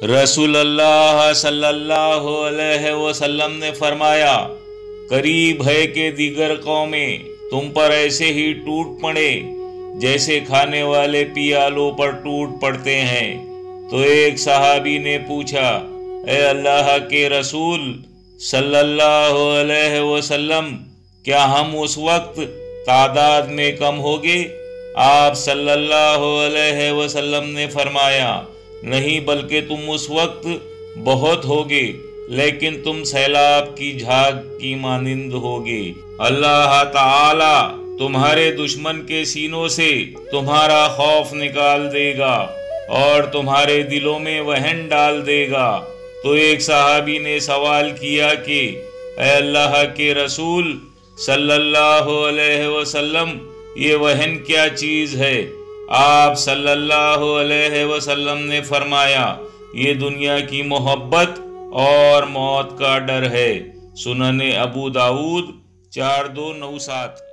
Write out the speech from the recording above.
رسول اللہ صلی اللہ علیہ وسلم نے فرمایا، قریب ہے کہ دیگر قومیں تم پر ایسے ہی ٹوٹ پڑے جیسے کھانے والے پیالوں پر ٹوٹ پڑتے ہیں۔ تو ایک صحابی نے پوچھا، اے اللہ کے رسول صلی اللہ علیہ وسلم، کیا ہم اس وقت تعداد میں کم ہوگے؟ آپ صلی اللہ علیہ وسلم نے فرمایا، نہیں، بلکہ تم اس وقت بہت ہوگے، لیکن تم سیلاب کی جھاگ کی مانند ہوگے۔ اللہ تعالی تمہارے دشمن کے سینوں سے تمہارا خوف نکال دے گا اور تمہارے دلوں میں وہن ڈال دے گا۔ تو ایک صحابی نے سوال کیا کہ اے اللہ کے رسول صلی اللہ علیہ وسلم، یہ وہن کیا چیز ہے؟ آپ صلی اللہ علیہ وسلم نے فرمایا، یہ دنیا کی محبت اور موت کا ڈر ہے۔ سنن ابو داؤد 4297۔